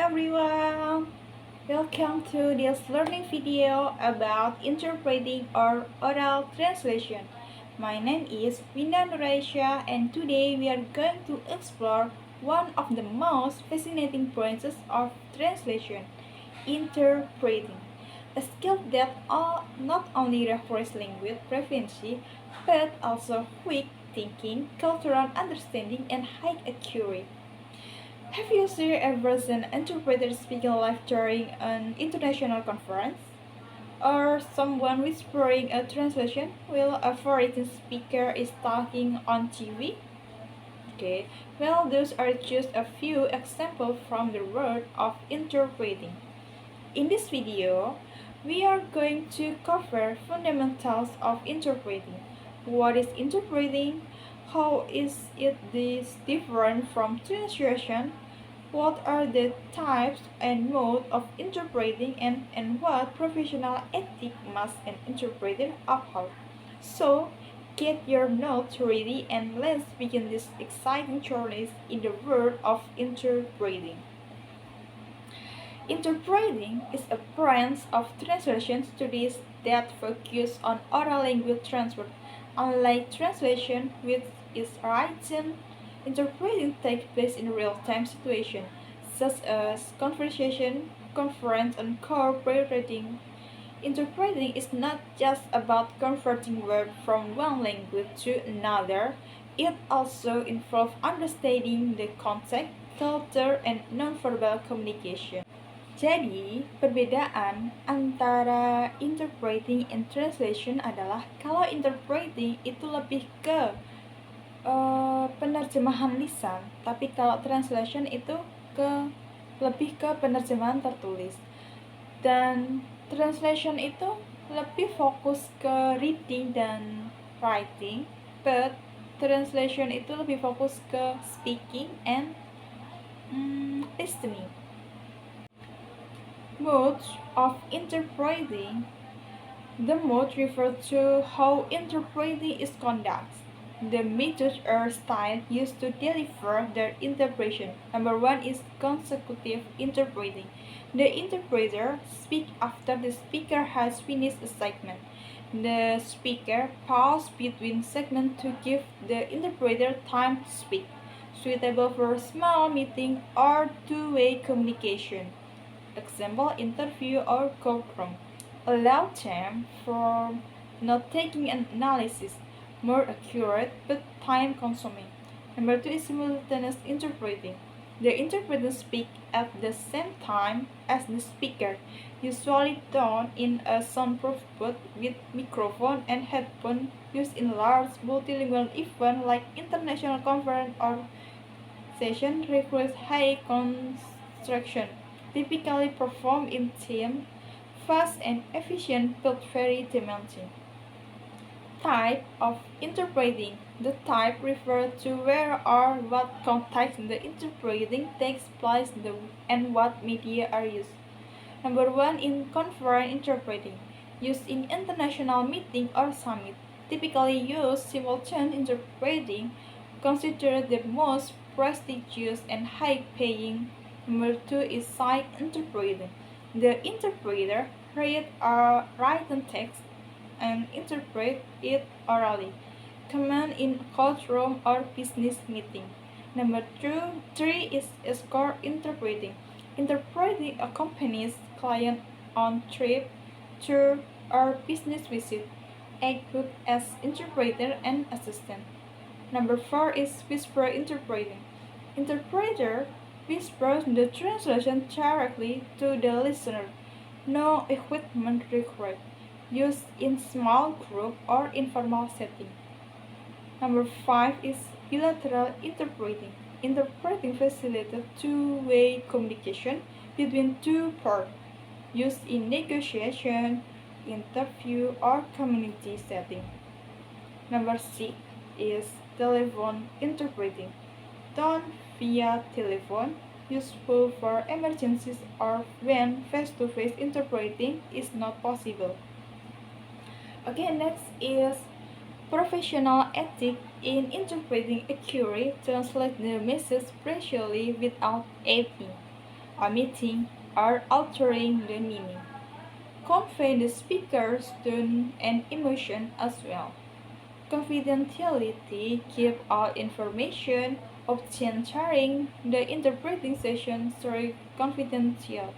everyone! Welcome to this learning video about interpreting or oral translation. My name is Winda Nuraisha and today we are going to explore one of the most fascinating branches of translation, interpreting. A skill that not only requires language proficiency but also quick thinking, cultural understanding, and high accuracy. Have you ever seen an interpreter speaking live during an international conference? Or someone whispering a translation while a foreign speaker is talking on TV? Okay, well, those are just a few examples from the world of interpreting. In this video, we are going to cover fundamentals of interpreting. What is interpreting? How is it different from translation? What are the types and mode of interpreting and what professional ethic must an interpreter uphold? So, get your notes ready and let's begin this exciting journey in the world of interpreting. Interpreting is a branch of translation studies that focus on oral language transfer. Unlike translation, which is written, interpreting takes place in real-time situations, such as conversation, conference, and corporate reading. Interpreting is not just about converting words from one language to another, it also involves understanding the context, culture, and nonverbal communication. Jadi, perbedaan antara interpreting and translation adalah kalau interpreting itu lebih ke penerjemahan lisan, tapi kalau translation itu lebih ke penerjemahan tertulis. Dan translation itu lebih fokus ke reading dan writing, but translation itu lebih fokus ke speaking and listening. Modes of interpreting. The mode refers to how interpreting is conducted. The method or style used to deliver their interpretation. Number one is consecutive interpreting. The interpreter speaks after the speaker has finished a segment. The speaker pauses between segments to give the interpreter time to speak, suitable for small meeting or two-way communication. Example, interview or courtroom. Allow time for note-taking and analysis, more accurate but time-consuming. Number two is simultaneous interpreting. The interpreter speaks at the same time as the speaker, usually done in a soundproof booth with microphone and headphone used in large multilingual events like international conference or session requires high concentration, typically performed in team, fast and efficient but very demanding. Type of interpreting. The type refers to where or what context the interpreting takes place and what media are used. Number one in conference interpreting. Used in international meeting or summit. Typically used simultaneous interpreting, considered the most prestigious and high-paying. Number two is side interpreting. The interpreter reads a written text and interpret it orally, common in courtroom or business meeting. Number three is escort interpreting. Interpreting accompanies client on trip, tour, or business visit. Act both as interpreter and assistant. Number four is whisper interpreting. Interpreter whispers the translation directly to the listener. No equipment required. Used in small group or informal setting. Number five is bilateral interpreting. Interpreting facilitates two-way communication between two parties. Used in negotiation, interview, or community setting. Number six is telephone interpreting. Done via telephone, useful for emergencies or when face-to-face interpreting is not possible. Okay, next is professional ethics in interpreting accurate, translate the message precisely without editing. omitting, or altering the meaning. Convey the speaker's tone and emotion as well. Confidentiality keep all information, option sharing, the interpreting session story confidential.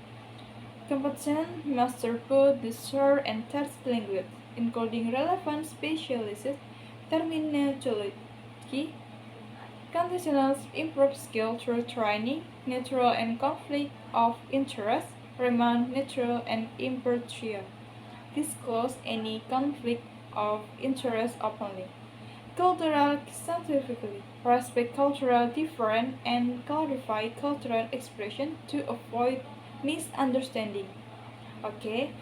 Competent master both the short and text language, including relevant specialist terminology. Conditionals improve skill through training, natural and conflict of interest, remain natural and impartial. Disclose any conflict of interest openly. Cultural scientifically respect cultural difference and clarify cultural expression to avoid misunderstanding. Okay,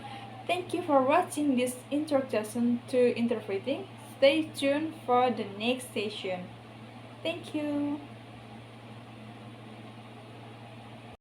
thank you for watching this introduction to interpreting. Stay tuned for the next session. Thank you.